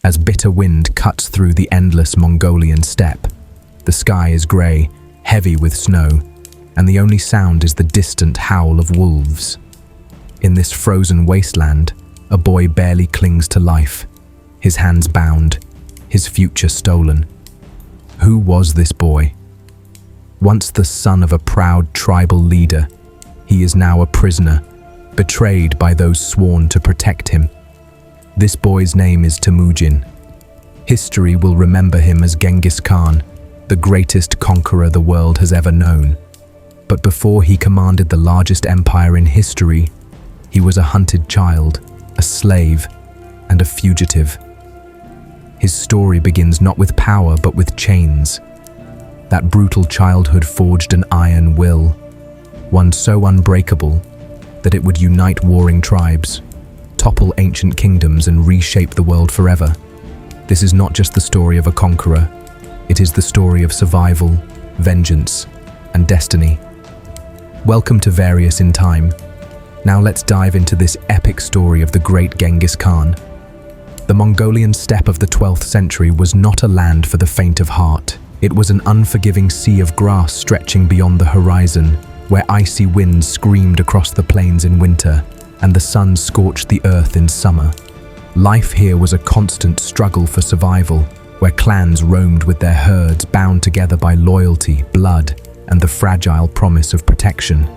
as bitter wind cuts through the endless Mongolian steppe. The sky is grey, heavy with snow, and the only sound is the distant howl of wolves. In this frozen wasteland, a boy barely clings to life, his hands bound, his future stolen. Who was this boy? Once the son of a proud tribal leader, he is now a prisoner, betrayed by those sworn to protect him. This boy's name is Temujin. History will remember him as Genghis Khan, the greatest conqueror the world has ever known. But before he commanded the largest empire in history, he was a hunted child, a slave, and a fugitive. His story begins not with power but with chains. That brutal childhood forged an iron will, one so unbreakable that it would unite warring tribes, topple ancient kingdoms, and reshape the world forever. This is not just the story of a conqueror, it is the story of survival, vengeance, and destiny. Welcome to Various in Time. Now let's dive into this epic story of the great Genghis Khan. The Mongolian steppe of the 12th century was not a land for the faint of heart. It was an unforgiving sea of grass stretching beyond the horizon, where icy winds screamed across the plains in winter, and the sun scorched the earth in summer. Life here was a constant struggle for survival, where clans roamed with their herds bound together by loyalty, blood, and the fragile promise of protection.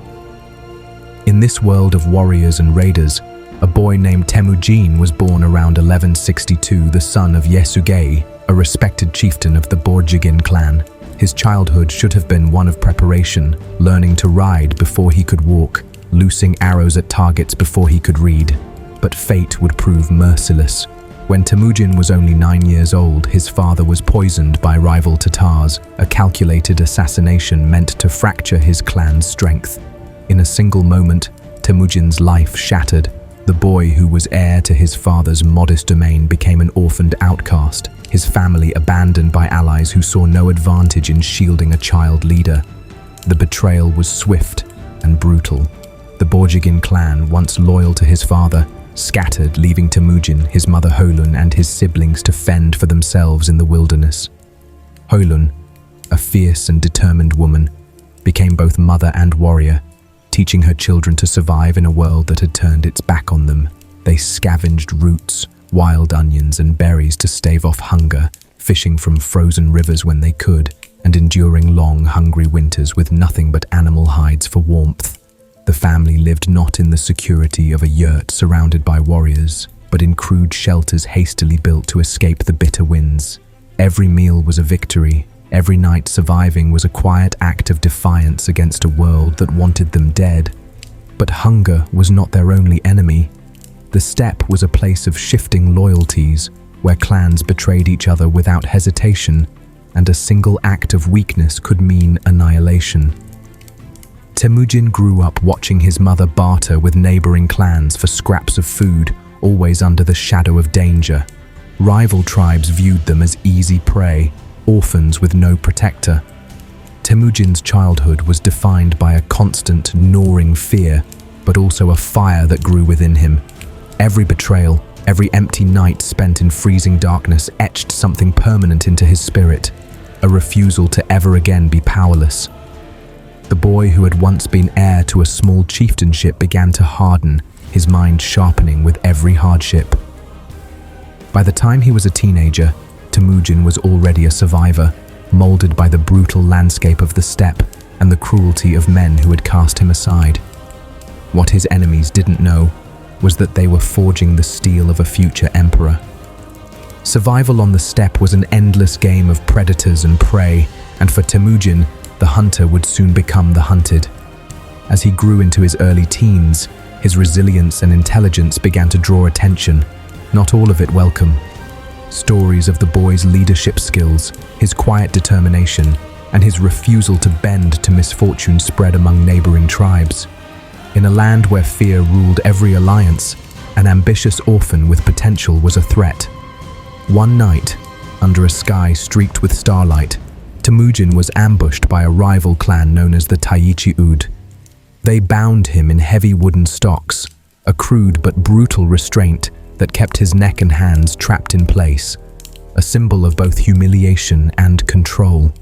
In this world of warriors and raiders, a boy named Temujin was born around 1162, the son of Yesugei, a respected chieftain of the Borjigin clan. His childhood should have been one of preparation, learning to ride before he could walk, loosing arrows at targets before he could read. But fate would prove merciless. When Temujin was only 9 years old, his father was poisoned by rival Tatars, a calculated assassination meant to fracture his clan's strength. In a single moment, Temujin's life shattered. The boy who was heir to his father's modest domain became an orphaned outcast, his family abandoned by allies who saw no advantage in shielding a child leader. The betrayal was swift and brutal. The Borjigin clan, once loyal to his father, scattered, leaving Temujin, his mother Holun, and his siblings to fend for themselves in the wilderness. Holun, a fierce and determined woman, became both mother and warrior, teaching her children to survive in a world that had turned its back on them. They scavenged roots, wild onions, and berries to stave off hunger, fishing from frozen rivers when they could, and enduring long, hungry winters with nothing but animal hides for warmth. The family lived not in the security of a yurt surrounded by warriors, but in crude shelters hastily built to escape the bitter winds. Every meal was a victory. Every night surviving was a quiet act of defiance against a world that wanted them dead. But hunger was not their only enemy. The steppe was a place of shifting loyalties, where clans betrayed each other without hesitation, and a single act of weakness could mean annihilation. Temujin grew up watching his mother barter with neighboring clans for scraps of food, always under the shadow of danger. Rival tribes viewed them as easy prey, orphans with no protector. Temujin's childhood was defined by a constant, gnawing fear, but also a fire that grew within him. Every betrayal, every empty night spent in freezing darkness etched something permanent into his spirit, a refusal to ever again be powerless. The boy who had once been heir to a small chieftainship began to harden, his mind sharpening with every hardship. By the time he was a teenager, Temujin was already a survivor, molded by the brutal landscape of the steppe and the cruelty of men who had cast him aside. What his enemies didn't know was that they were forging the steel of a future emperor. Survival on the steppe was an endless game of predators and prey, and for Temujin, the hunter would soon become the hunted. As he grew into his early teens, his resilience and intelligence began to draw attention, not all of it welcome. Stories of the boy's leadership skills, his quiet determination, and his refusal to bend to misfortune spread among neighboring tribes. In a land where fear ruled every alliance, an ambitious orphan with potential was a threat. One night, under a sky streaked with starlight, Temujin was ambushed by a rival clan known as the Taichi Ud. They bound him in heavy wooden stocks, a crude but brutal restraint that kept his neck and hands trapped in place, a symbol of both humiliation and control.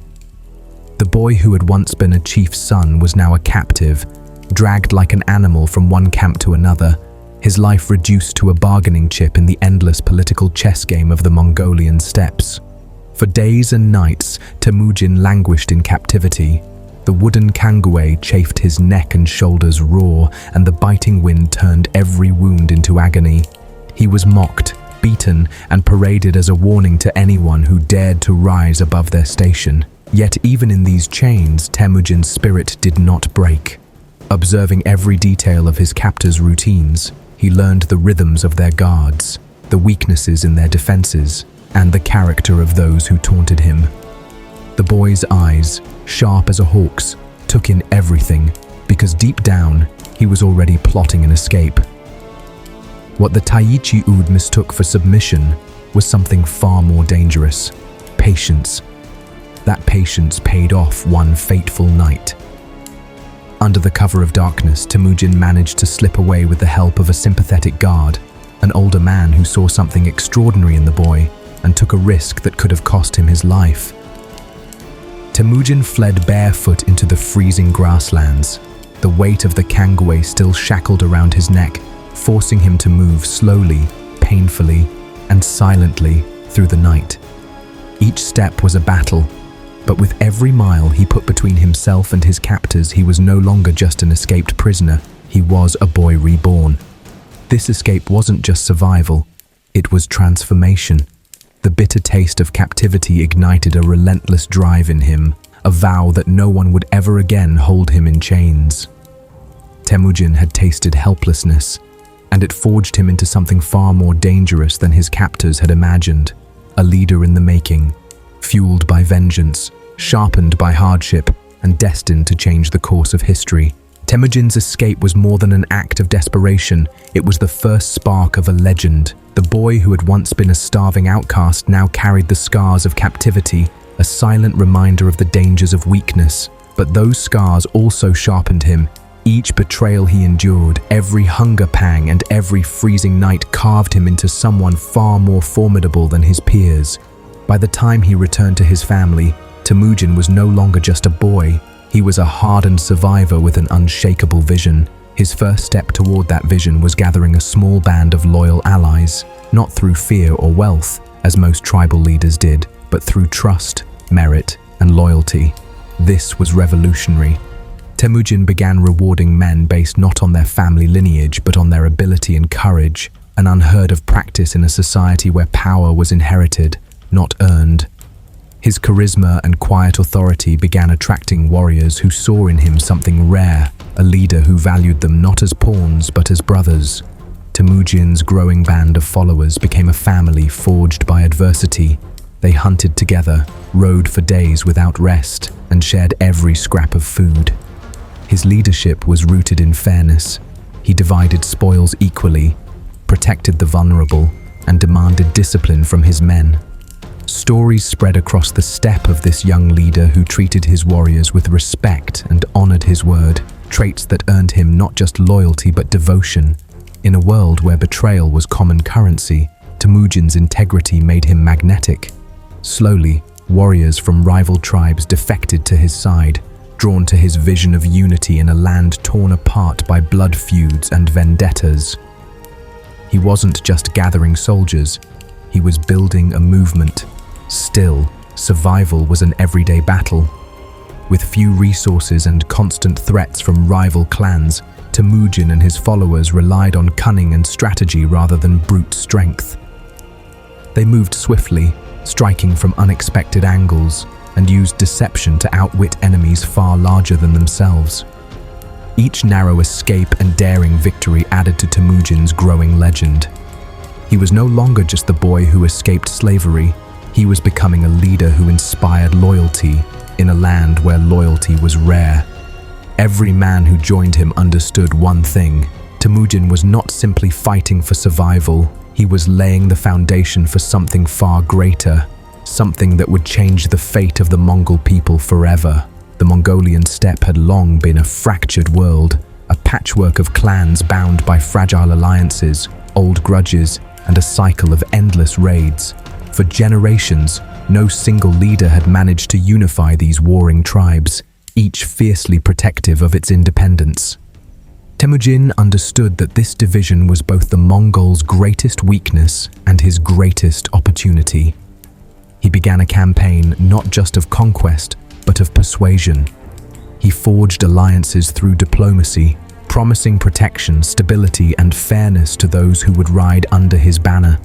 The boy who had once been a chief's son was now a captive, dragged like an animal from one camp to another, his life reduced to a bargaining chip in the endless political chess game of the Mongolian steppes. For days and nights, Temujin languished in captivity. The wooden kangue chafed his neck and shoulders raw, and the biting wind turned every wound into agony. He was mocked, beaten, and paraded as a warning to anyone who dared to rise above their station. Yet even in these chains, Temujin's spirit did not break. Observing every detail of his captors' routines, he learned the rhythms of their guards, the weaknesses in their defenses, and the character of those who taunted him. The boy's eyes, sharp as a hawk's, took in everything, because deep down, he was already plotting an escape. What the Taichi Ud mistook for submission was something far more dangerous: patience. That patience paid off one fateful night. Under the cover of darkness, Temujin managed to slip away with the help of a sympathetic guard, an older man who saw something extraordinary in the boy and took a risk that could have cost him his life. Temujin fled barefoot into the freezing grasslands, the weight of the kangue still shackled around his neck, forcing him to move slowly, painfully, and silently through the night. Each step was a battle, but with every mile he put between himself and his captors, he was no longer just an escaped prisoner, he was a boy reborn. This escape wasn't just survival, it was transformation. The bitter taste of captivity ignited a relentless drive in him, a vow that no one would ever again hold him in chains. Temujin had tasted helplessness, and it forged him into something far more dangerous than his captors had imagined, a leader in the making, fueled by vengeance, sharpened by hardship, and destined to change the course of history. Temujin's escape was more than an act of desperation, it was the first spark of a legend. The boy who had once been a starving outcast now carried the scars of captivity, a silent reminder of the dangers of weakness. But those scars also sharpened him. Each betrayal he endured, every hunger pang and every freezing night carved him into someone far more formidable than his peers. By the time he returned to his family, Temujin was no longer just a boy. He was a hardened survivor with an unshakable vision. His first step toward that vision was gathering a small band of loyal allies, not through fear or wealth, as most tribal leaders did, but through trust, merit, and loyalty. This was revolutionary. Temujin began rewarding men based not on their family lineage, but on their ability and courage, an unheard of practice in a society where power was inherited, not earned. His charisma and quiet authority began attracting warriors who saw in him something rare, a leader who valued them not as pawns but as brothers. Temujin's growing band of followers became a family forged by adversity. They hunted together, rode for days without rest, and shared every scrap of food. His leadership was rooted in fairness. He divided spoils equally, protected the vulnerable, and demanded discipline from his men. Stories spread across the steppe of this young leader who treated his warriors with respect and honored his word, traits that earned him not just loyalty but devotion. In a world where betrayal was common currency, Temujin's integrity made him magnetic. Slowly, warriors from rival tribes defected to his side, drawn to his vision of unity in a land torn apart by blood feuds and vendettas. He wasn't just gathering soldiers, he was building a movement. Still, survival was an everyday battle. With few resources and constant threats from rival clans, Temujin and his followers relied on cunning and strategy rather than brute strength. They moved swiftly, striking from unexpected angles, and used deception to outwit enemies far larger than themselves. Each narrow escape and daring victory added to Temujin's growing legend. He was no longer just the boy who escaped slavery, he was becoming a leader who inspired loyalty in a land where loyalty was rare. Every man who joined him understood one thing: Temujin was not simply fighting for survival, he was laying the foundation for something far greater, something that would change the fate of the Mongol people forever. The Mongolian steppe had long been a fractured world, a patchwork of clans bound by fragile alliances, old grudges, and a cycle of endless raids. For generations, no single leader had managed to unify these warring tribes, each fiercely protective of its independence. Temujin understood that this division was both the Mongols' greatest weakness and his greatest opportunity. He began a campaign not just of conquest, but of persuasion. He forged alliances through diplomacy, promising protection, stability, and fairness to those who would ride under his banner.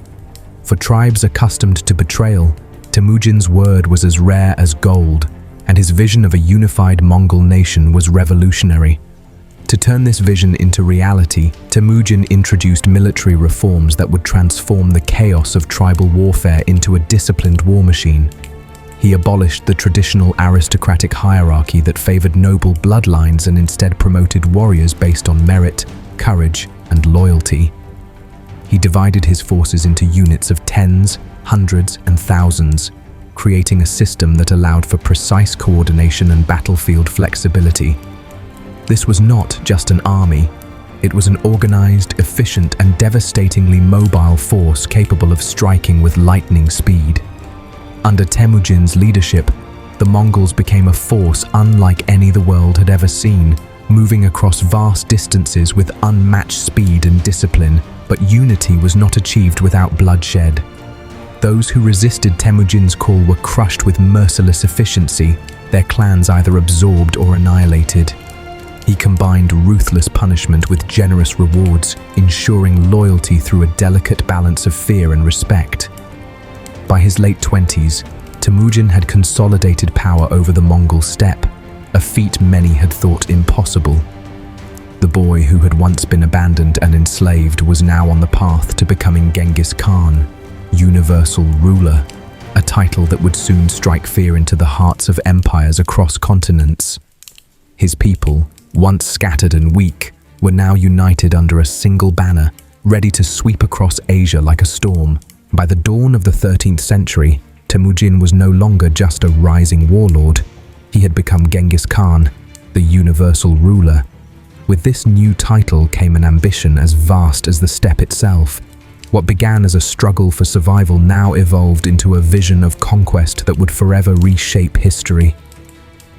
For tribes accustomed to betrayal, Temujin's word was as rare as gold, and his vision of a unified Mongol nation was revolutionary. To turn this vision into reality, Temujin introduced military reforms that would transform the chaos of tribal warfare into a disciplined war machine. He abolished the traditional aristocratic hierarchy that favored noble bloodlines and instead promoted warriors based on merit, courage, and loyalty. He divided his forces into units of tens, hundreds, and thousands, creating a system that allowed for precise coordination and battlefield flexibility. This was not just an army. It was an organized, efficient, and devastatingly mobile force capable of striking with lightning speed. Under Temujin's leadership, the Mongols became a force unlike any the world had ever seen, moving across vast distances with unmatched speed and discipline. But unity was not achieved without bloodshed. Those who resisted Temujin's call were crushed with merciless efficiency, their clans either absorbed or annihilated. He combined ruthless punishment with generous rewards, ensuring loyalty through a delicate balance of fear and respect. By his late 20s, Temujin had consolidated power over the Mongol steppe, a feat many had thought impossible. The boy who had once been abandoned and enslaved was now on the path to becoming Genghis Khan, universal ruler, a title that would soon strike fear into the hearts of empires across continents. His people, once scattered and weak, were now united under a single banner, ready to sweep across Asia like a storm. By the dawn of the 13th century, Temujin was no longer just a rising warlord. He had become Genghis Khan, the universal ruler. With this new title came an ambition as vast as the steppe itself. What began as a struggle for survival now evolved into a vision of conquest that would forever reshape history.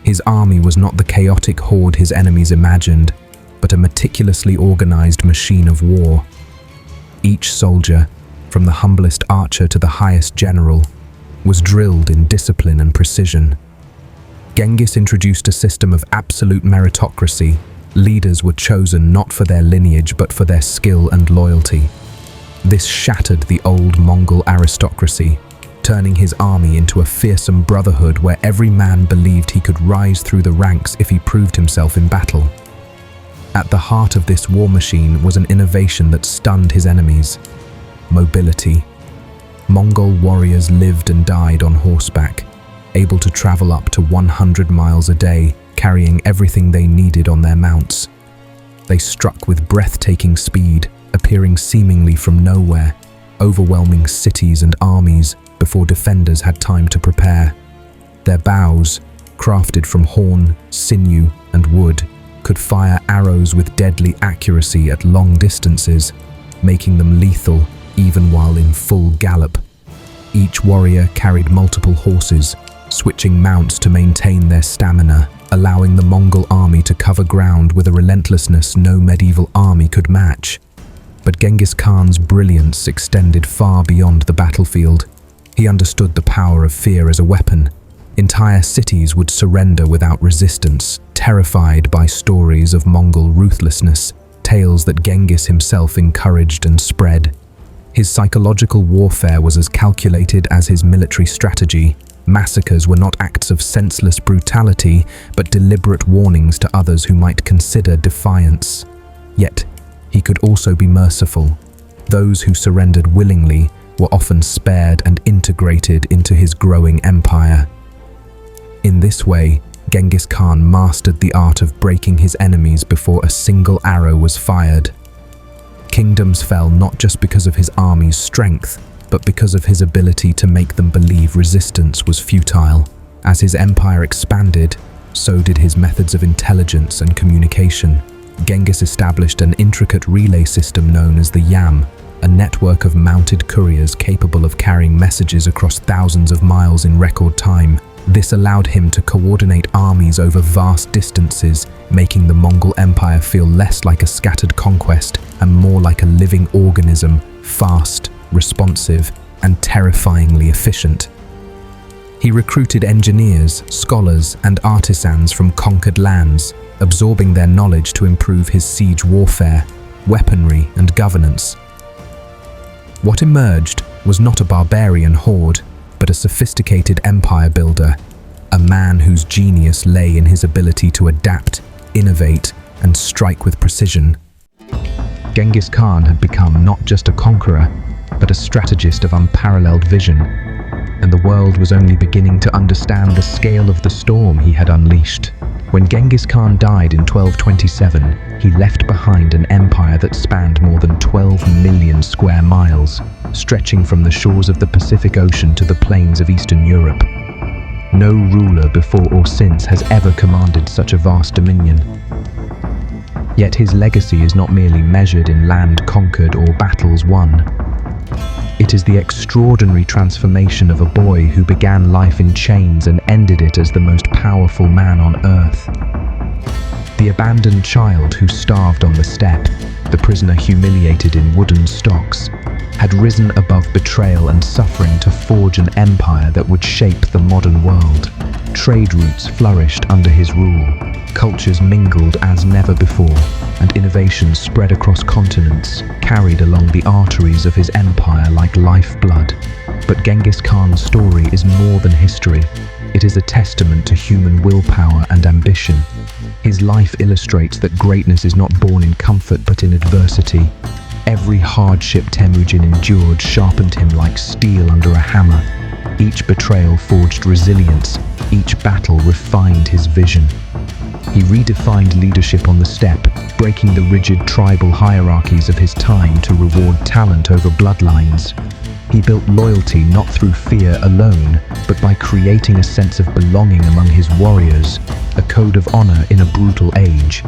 His army was not the chaotic horde his enemies imagined, but a meticulously organized machine of war. Each soldier, from the humblest archer to the highest general, was drilled in discipline and precision. Genghis introduced a system of absolute meritocracy. Leaders were chosen not for their lineage but for their skill and loyalty. This shattered the old Mongol aristocracy, turning his army into a fearsome brotherhood where every man believed he could rise through the ranks if he proved himself in battle. At the heart of this war machine was an innovation that stunned his enemies: mobility. Mongol warriors lived and died on horseback, able to travel up to 100 miles a day, carrying everything they needed on their mounts. They struck with breathtaking speed, appearing seemingly from nowhere, overwhelming cities and armies before defenders had time to prepare. Their bows, crafted from horn, sinew, and wood, could fire arrows with deadly accuracy at long distances, making them lethal even while in full gallop. Each warrior carried multiple horses, switching mounts to maintain their stamina, allowing the Mongol army to cover ground with a relentlessness no medieval army could match. But Genghis Khan's brilliance extended far beyond the battlefield. He understood the power of fear as a weapon. Entire cities would surrender without resistance, terrified by stories of Mongol ruthlessness, tales that Genghis himself encouraged and spread. His psychological warfare was as calculated as his military strategy. Massacres were not acts of senseless brutality, but deliberate warnings to others who might consider defiance. Yet, he could also be merciful. Those who surrendered willingly were often spared and integrated into his growing empire. In this way, Genghis Khan mastered the art of breaking his enemies before a single arrow was fired. Kingdoms fell not just because of his army's strength, but because of his ability to make them believe resistance was futile. As his empire expanded, so did his methods of intelligence and communication. Genghis established an intricate relay system known as the Yam, a network of mounted couriers capable of carrying messages across thousands of miles in record time. This allowed him to coordinate armies over vast distances, making the Mongol Empire feel less like a scattered conquest and more like a living organism, fast, responsive, and terrifyingly efficient. He recruited engineers, scholars, and artisans from conquered lands, absorbing their knowledge to improve his siege warfare, weaponry, and governance. What emerged was not a barbarian horde, but a sophisticated empire builder, a man whose genius lay in his ability to adapt, innovate, and strike with precision. Genghis Khan had become not just a conqueror, but a strategist of unparalleled vision, and the world was only beginning to understand the scale of the storm he had unleashed. When Genghis Khan died in 1227, he left behind an empire that spanned more than 12 million square miles, stretching from the shores of the Pacific Ocean to the plains of Eastern Europe. No ruler before or since has ever commanded such a vast dominion. Yet his legacy is not merely measured in land conquered or battles won. It is the extraordinary transformation of a boy who began life in chains and ended it as the most powerful man on earth. The abandoned child who starved on the steppe, the prisoner humiliated in wooden stocks, had risen above betrayal and suffering to forge an empire that would shape the modern world. Trade routes flourished under his rule, cultures mingled as never before, and innovations spread across continents, carried along the arteries of his empire like lifeblood. But Genghis Khan's story is more than history. It is a testament to human willpower and ambition. His life illustrates that greatness is not born in comfort but in adversity. Every hardship Temujin endured sharpened him like steel under a hammer. Each betrayal forged resilience, each battle refined his vision. He redefined leadership on the steppe, breaking the rigid tribal hierarchies of his time to reward talent over bloodlines. He built loyalty not through fear alone, but by creating a sense of belonging among his warriors, a code of honor in a brutal age.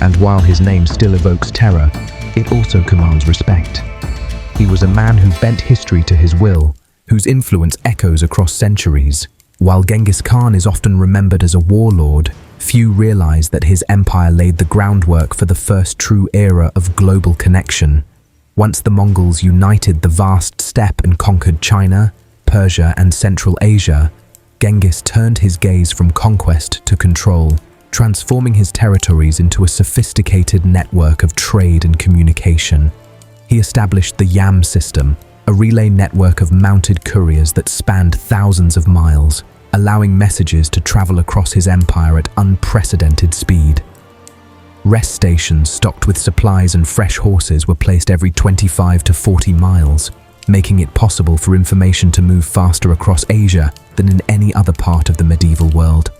And while his name still evokes terror, it also commands respect. He was a man who bent history to his will, whose influence echoes across centuries. While Genghis Khan is often remembered as a warlord, few realize that his empire laid the groundwork for the first true era of global connection. Once the Mongols united the vast steppe and conquered China, Persia, and Central Asia, Genghis turned his gaze from conquest to control, transforming his territories into a sophisticated network of trade and communication. He established the Yam system, a relay network of mounted couriers that spanned thousands of miles, allowing messages to travel across his empire at unprecedented speed. Rest stations stocked with supplies and fresh horses were placed every 25 to 40 miles, making it possible for information to move faster across Asia than in any other part of the medieval world.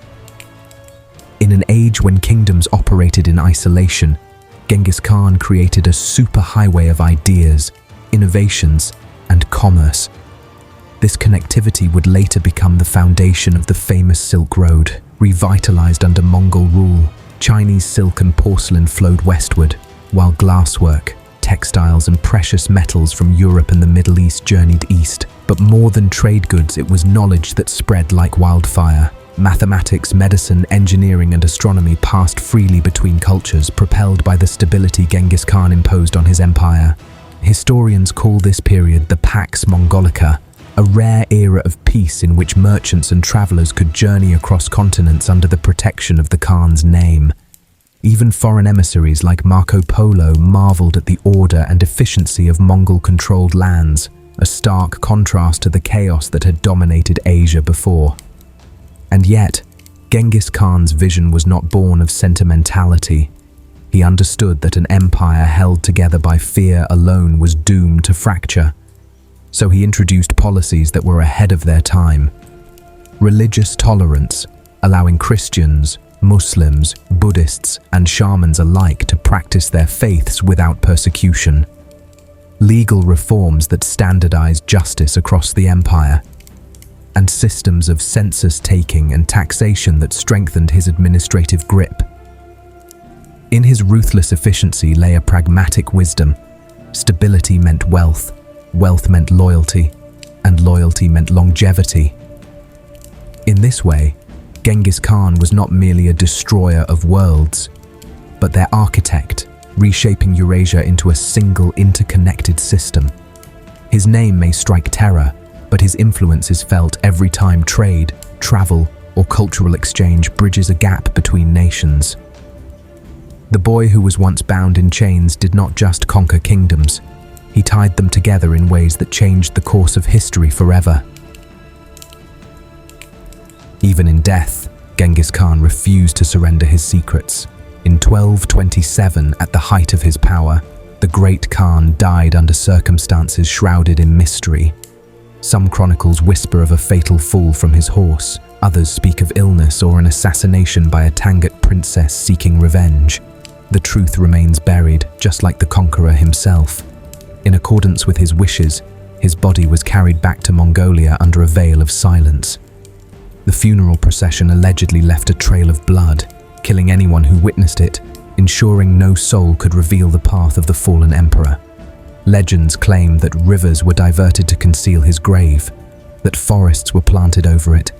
In an age when kingdoms operated in isolation, Genghis Khan created a superhighway of ideas, innovations, and commerce. This connectivity would later become the foundation of the famous Silk Road. Revitalized under Mongol rule, Chinese silk and porcelain flowed westward, while glasswork, textiles, and precious metals from Europe and the Middle East journeyed east. But more than trade goods, it was knowledge that spread like wildfire. Mathematics, medicine, engineering, and astronomy passed freely between cultures, propelled by the stability Genghis Khan imposed on his empire. Historians call this period the Pax Mongolica, a rare era of peace in which merchants and travelers could journey across continents under the protection of the Khan's name. Even foreign emissaries like Marco Polo marveled at the order and efficiency of Mongol-controlled lands, a stark contrast to the chaos that had dominated Asia before. And yet, Genghis Khan's vision was not born of sentimentality. He understood that an empire held together by fear alone was doomed to fracture. So he introduced policies that were ahead of their time. Religious tolerance, allowing Christians, Muslims, Buddhists, and shamans alike to practice their faiths without persecution. Legal reforms that standardized justice across the empire, and systems of census-taking and taxation that strengthened his administrative grip. In his ruthless efficiency lay a pragmatic wisdom. Stability meant wealth, wealth meant loyalty, and loyalty meant longevity. In this way, Genghis Khan was not merely a destroyer of worlds, but their architect, reshaping Eurasia into a single interconnected system. His name may strike terror, but his influence is felt every time trade, travel, or cultural exchange bridges a gap between nations. The boy who was once bound in chains did not just conquer kingdoms, he tied them together in ways that changed the course of history forever. Even in death, Genghis Khan refused to surrender his secrets. In 1227, at the height of his power, the great Khan died under circumstances shrouded in mystery. Some chronicles whisper of a fatal fall from his horse, others speak of illness or an assassination by a Tangut princess seeking revenge. The truth remains buried, just like the conqueror himself. In accordance with his wishes, his body was carried back to Mongolia under a veil of silence. The funeral procession allegedly left a trail of blood, killing anyone who witnessed it, ensuring no soul could reveal the path of the fallen emperor. Legends claim that rivers were diverted to conceal his grave, that forests were planted over it,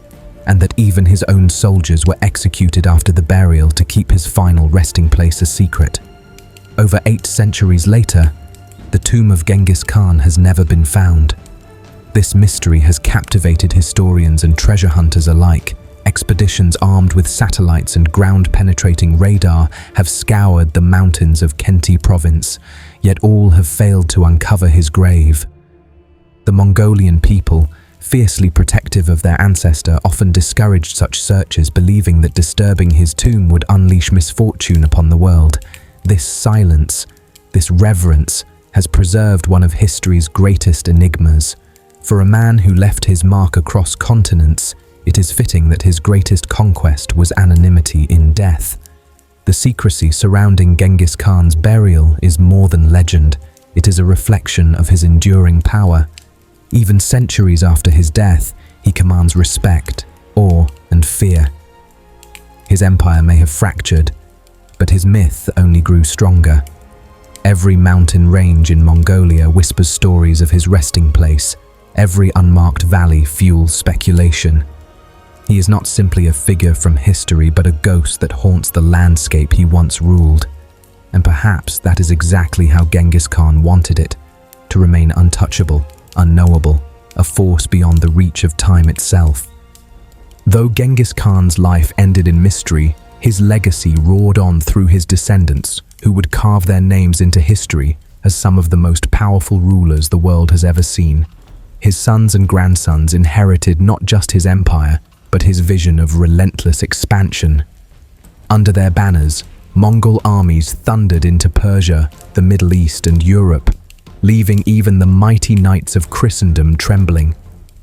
and that even his own soldiers were executed after the burial to keep his final resting place a secret. Over 8 centuries later, the tomb of Genghis Khan has never been found. This mystery has captivated historians and treasure hunters alike. Expeditions armed with satellites and ground-penetrating radar have scoured the mountains of Khenti province, yet all have failed to uncover his grave. The Mongolian people, fiercely protective of their ancestor, often discouraged such searches, believing that disturbing his tomb would unleash misfortune upon the world. This silence, this reverence, has preserved one of history's greatest enigmas. For a man who left his mark across continents, it is fitting that his greatest conquest was anonymity in death. The secrecy surrounding Genghis Khan's burial is more than legend. It is a reflection of his enduring power. Even centuries after his death, he commands respect, awe, and fear. His empire may have fractured, but his myth only grew stronger. Every mountain range in Mongolia whispers stories of his resting place. Every unmarked valley fuels speculation. He is not simply a figure from history, but a ghost that haunts the landscape he once ruled. And perhaps that is exactly how Genghis Khan wanted it, to remain untouchable, unknowable, a force beyond the reach of time itself. Though Genghis Khan's life ended in mystery, his legacy roared on through his descendants, who would carve their names into history as some of the most powerful rulers the world has ever seen. His sons and grandsons inherited not just his empire, but his vision of relentless expansion. Under their banners, Mongol armies thundered into Persia, the Middle East, and Europe, leaving even the mighty knights of Christendom trembling.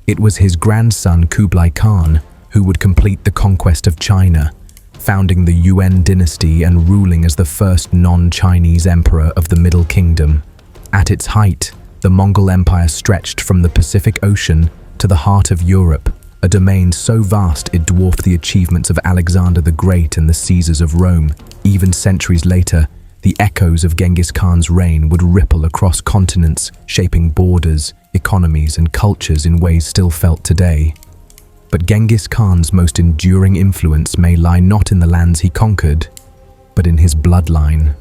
It was his grandson Kublai Khan who would complete the conquest of China, founding the Yuan dynasty and ruling as the first non-Chinese emperor of the Middle Kingdom. At its height, the Mongol Empire stretched from the Pacific Ocean to the heart of Europe, a domain so vast it dwarfed the achievements of Alexander the Great and the Caesars of Rome. Even centuries later, the echoes of Genghis Khan's reign would ripple across continents, shaping borders, economies, and cultures in ways still felt today. But Genghis Khan's most enduring influence may lie not in the lands he conquered, but in his bloodline.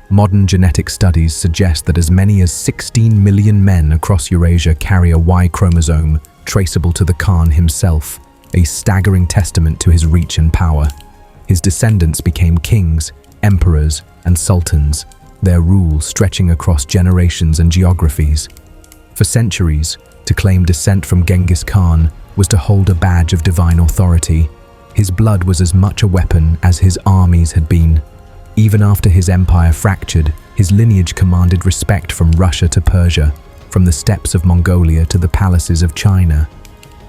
Modern genetic studies suggest that as many as 16 million men across Eurasia carry a Y chromosome traceable to the Khan himself, a staggering testament to his reach and power. His descendants became kings, emperors, and sultans, their rule stretching across generations and geographies. For centuries, to claim descent from Genghis Khan was to hold a badge of divine authority. His blood was as much a weapon as his armies had been. Even after his empire fractured, his lineage commanded respect from Russia to Persia, from the steppes of Mongolia to the palaces of China.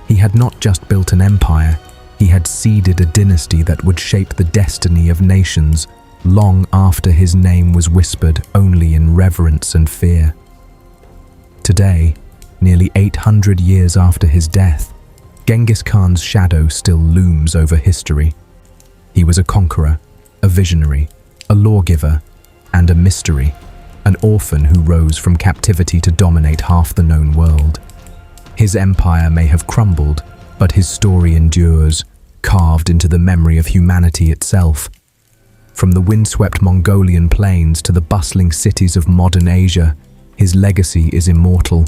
He had not just built an empire, he had seeded a dynasty that would shape the destiny of nations long after his name was whispered only in reverence and fear. Today, nearly 800 years after his death, Genghis Khan's shadow still looms over history. He was a conqueror, a visionary, a lawgiver, and a mystery, an orphan who rose from captivity to dominate half the known world. His empire may have crumbled, but his story endures, carved into the memory of humanity itself. From the windswept Mongolian plains to the bustling cities of modern Asia, his legacy is immortal.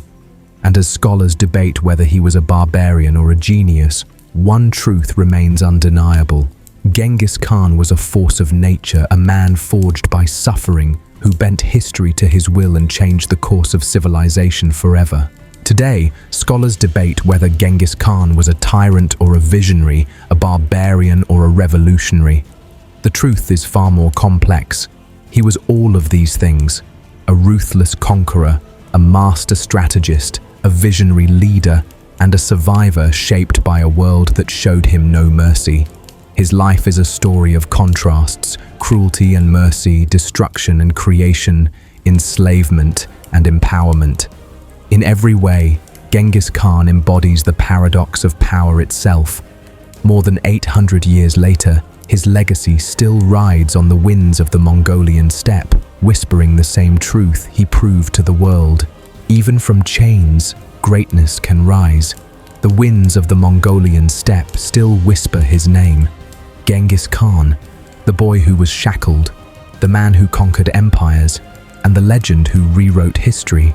And as scholars debate whether he was a barbarian or a genius, one truth remains undeniable. Genghis Khan was a force of nature, a man forged by suffering, who bent history to his will and changed the course of civilization forever. Today, scholars debate whether Genghis Khan was a tyrant or a visionary, a barbarian or a revolutionary. The truth is far more complex. He was all of these things: a ruthless conqueror, a master strategist, a visionary leader, and a survivor shaped by a world that showed him no mercy. His life is a story of contrasts: cruelty and mercy, destruction and creation, enslavement and empowerment. In every way, Genghis Khan embodies the paradox of power itself. More than 800 years later, his legacy still rides on the winds of the Mongolian steppe, whispering the same truth he proved to the world. Even from chains, greatness can rise. The winds of the Mongolian steppe still whisper his name. Genghis Khan, the boy who was shackled, the man who conquered empires, and the legend who rewrote history.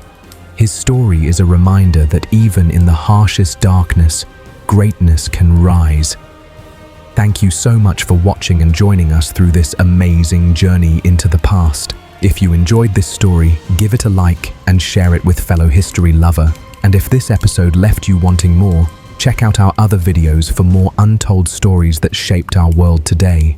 His story is a reminder that even in the harshest darkness, greatness can rise. Thank you so much for watching and joining us through this amazing journey into the past. If you enjoyed this story, give it a like and share it with fellow history lover. And if this episode left you wanting more, check out our other videos for more untold stories that shaped our world today.